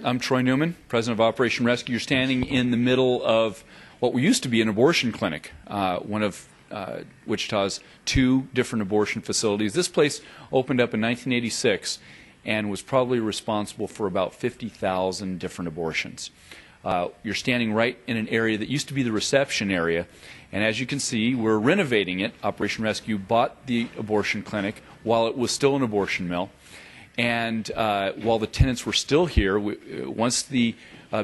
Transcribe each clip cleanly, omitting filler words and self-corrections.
I'm Troy Newman, President of Operation Rescue. You're standing in the middle of what used to be an abortion clinic, one of Wichita's two different abortion facilities. This place opened up in 1986 and was probably responsible for about 50,000 different abortions. You're standing right in an area that used to be the reception area, and as you can see, we're renovating it. Operation Rescue bought the abortion clinic while it was still an abortion mill. And while the tenants were still here, once the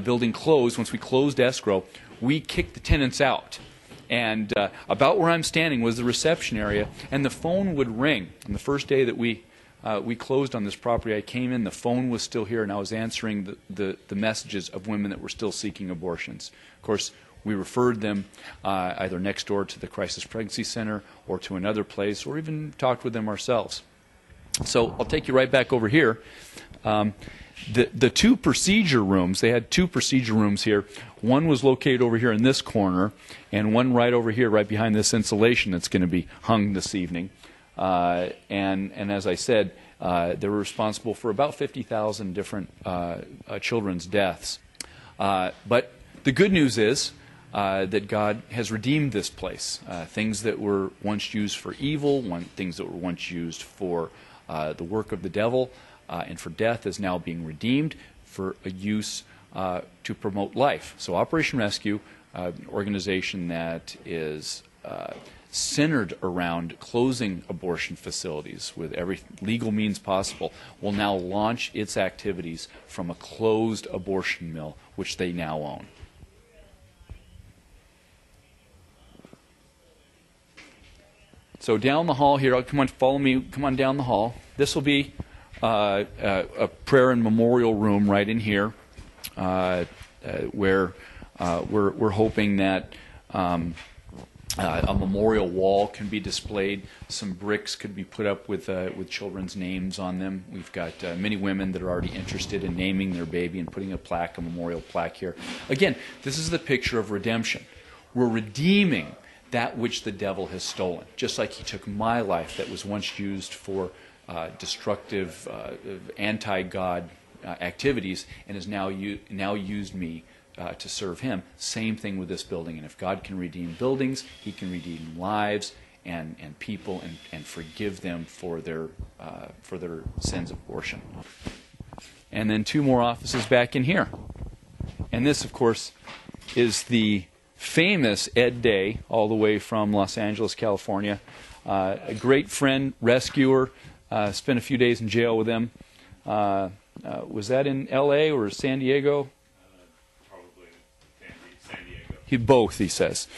building closed, once we closed escrow, we kicked the tenants out. And about where I'm standing was the reception area, and the phone would ring. On the first day that we closed on this property, I came in, the phone was still here, and I was answering the messages of women that were still seeking abortions. Of course, we referred them either next door to the Crisis Pregnancy Center or to another place, or even talked with them ourselves. So I'll take you right back over here. The two procedure rooms, they had two procedure rooms here. One was located over here in this corner, and one right over here, right behind this insulation that's going to be hung this evening. And as I said, they were responsible for about 50,000 different children's deaths. But the good news is that God has redeemed this place. Things that were once used for evil, things that were once used for the work of the devil and for death is now being redeemed for a use to promote life. So Operation Rescue, an organization that is centered around closing abortion facilities with every legal means possible, will now launch its activities from a closed abortion mill, which they now own. So down the hall here, come on, follow me, come on down the hall. This will be a prayer and memorial room right in here, where we're hoping that a memorial wall can be displayed. Some bricks could be put up with children's names on them. We've got many women that are already interested in naming their baby and putting a memorial plaque here. Again, this is the picture of redemption. We're redeeming that which the devil has stolen. Just like he took my life that was once used for destructive, anti-God activities and has now used me to serve him. Same thing with this building. And if God can redeem buildings, he can redeem lives and people and forgive them for their sins of abortion. And then two more offices back in here. And this, of course, is the famous Ed Day, all the way from Los Angeles, California. A great friend, rescuer, spent a few days in jail with him. Was that in L.A. or San Diego? Probably San Diego. Both, he says.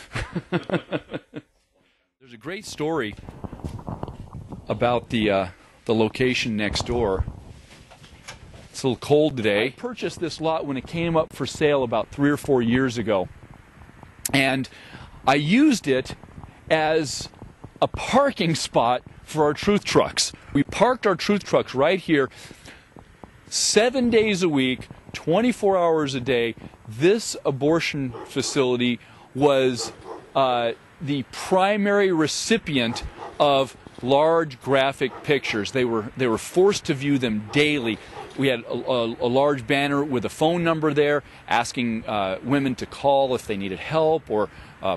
There's a great story about the location next door. It's a little cold today. I purchased this lot when it came up for sale about 3 or 4 years ago. And I used it as a parking spot for our truth trucks. We parked our truth trucks right here 7 days a week, 24 hours a day. This abortion facility was the primary recipient of large graphic pictures. They were forced to view them daily. We had a large banner with a phone number there asking women to call if they needed help, or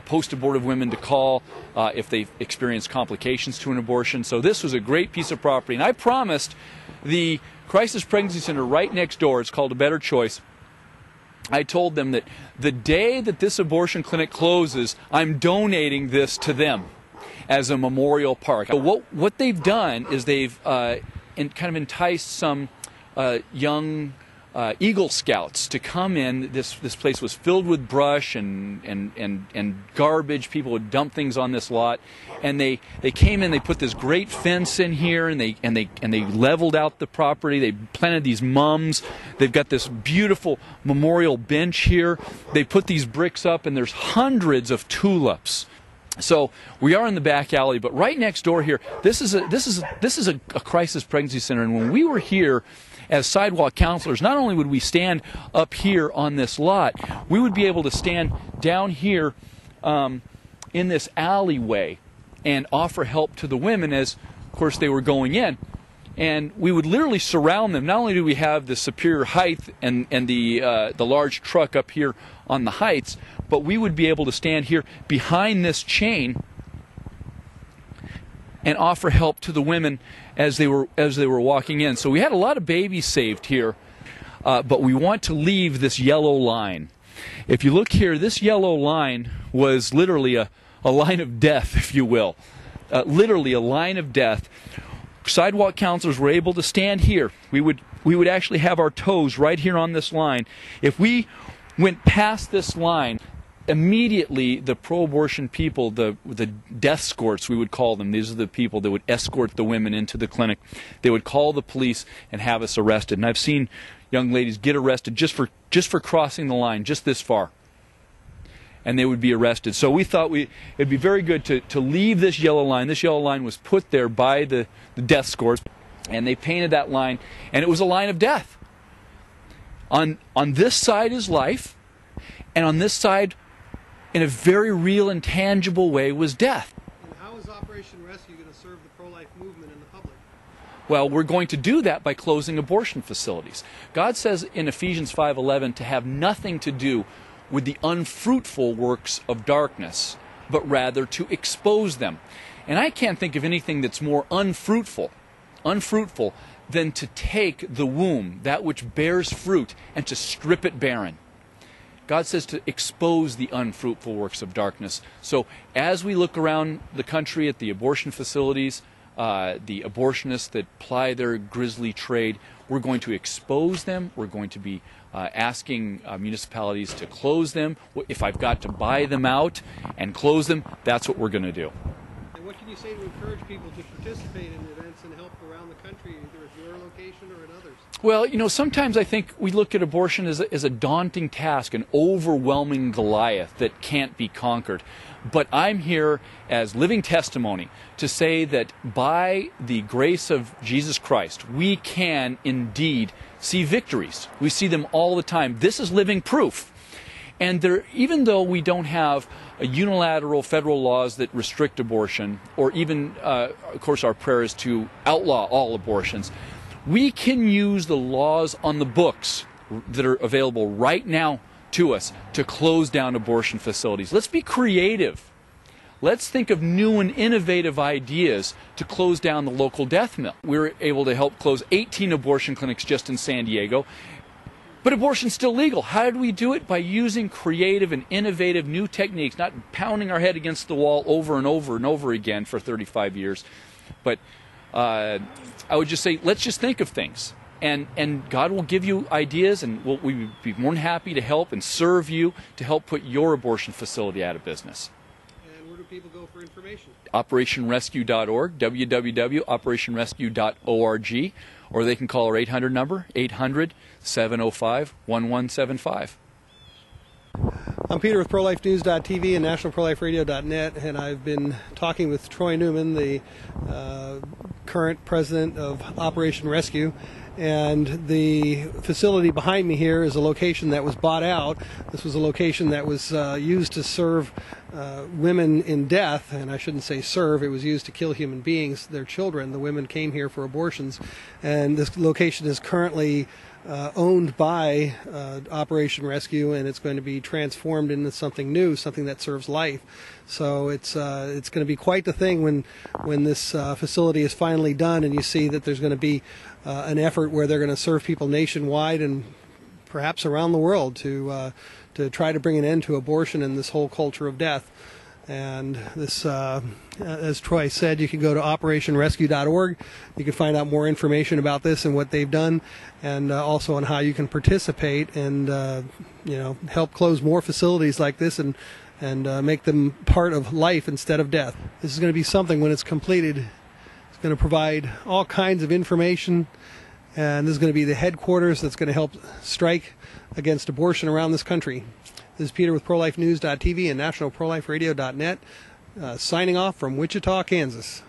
post-abortive women to call if they experienced complications to an abortion. So this was a great piece of property. And I promised the Crisis Pregnancy Center right next door, it's called A Better Choice, I told them that the day that this abortion clinic closes, I'm donating this to them as a memorial park. So what they've done is they've kind of enticed some young Eagle Scouts to come in. This place was filled with brush and garbage. People would dump things on this lot, and they came in. They put this great fence in here, and they leveled out the property. They planted these mums. They've got this beautiful memorial bench here. They put these bricks up, and there's hundreds of tulips. So we are in the back alley, but right next door here, this is a crisis pregnancy center. And when we were here as sidewalk counselors, not only would we stand up here on this lot, we would be able to stand down here in this alleyway and offer help to the women as, of course, they were going in. and we would literally surround them. Not only do we have the superior height and the large truck up here on the heights, but we would be able to stand here behind this chain and offer help to the women as they were walking in. So we had a lot of babies saved here, but we want to leave this yellow line. If you look here, this yellow line was literally a line of death, if you will. Literally a line of death. Sidewalk counselors were able to stand here. We would actually have our toes right here on this line. If we went past this line, immediately the pro-abortion people, the death escorts, we would call them, these are the people that would escort the women into the clinic, they would call the police and have us arrested. And I've seen young ladies get arrested just for crossing the line, just this far, and they would be arrested. So we thought it'd be very good to leave this yellow line. This yellow line was put there by the death escorts, and they painted that line, and it was a line of death. On this side is life, and on this side, in a very real and tangible way, was death. And how is Operation Rescue going to serve the pro-life movement and the public? Well, we're going to do that by closing abortion facilities. God says in Ephesians 5:11 to have nothing to do with the unfruitful works of darkness, but rather to expose them. And I can't think of anything that's more unfruitful than to take the womb, that which bears fruit, and to strip it barren. God says to expose the unfruitful works of darkness. So as we look around the country at the abortion facilities, the abortionists that ply their grisly trade, we're going to expose them. We're going to be asking municipalities to close them. If I've got to buy them out and close them, that's what we're going to do. And what can you say to encourage people to participate in events and help around the country, either at your location or at others? Well, you know, sometimes I think we look at abortion as a daunting task, an overwhelming Goliath that can't be conquered. But I'm here as living testimony to say that by the grace of Jesus Christ, we can indeed see victories. We see them all the time. This is living proof. And even though we don't have unilateral federal laws that restrict abortion, or even, of course, our prayer is to outlaw all abortions, we can use the laws on the books that are available right now to us to close down abortion facilities. Let's be creative. Let's think of new and innovative ideas to close down the local death mill. We were able to help close 18 abortion clinics just in San Diego. But abortion's still legal. How did we do it? By using creative and innovative new techniques, not pounding our head against the wall over and over and over again for 35 years. But I would just say, let's just think of things. And God will give you ideas, and we would be more than happy to help and serve you to help put your abortion facility out of business. And where do people go for information? OperationRescue.org, www.operationrescue.org, or they can call our 800 number, 800-705-1175. I'm Peter with ProLifeNews.tv and NationalProLifeRadio.net, and I've been talking with Troy Newman, the current president of Operation Rescue. And the facility behind me here is a location that was bought out. This was a location that was used to serve women in death, and I shouldn't say serve, it was used to kill human beings, their children. The women came here for abortions, and this location is currently owned by Operation Rescue, and it's going to be transformed into something new, something that serves life. So it's going to be quite the thing when this facility is finally done, and you see that there's going to be an effort where they're going to serve people nationwide and perhaps around the world to try to bring an end to abortion and this whole culture of death. And this, as Troy said, you can go to operationrescue.org. You can find out more information about this and what they've done, and also on how you can participate and help close more facilities like this and make them part of life instead of death. This is going to be something when it's completed. It's going to provide all kinds of information, and this is going to be the headquarters that's going to help strike against abortion around this country. This is Peter with ProLifeNews.tv and NationalProLifeRadio.net, signing off from Wichita, Kansas.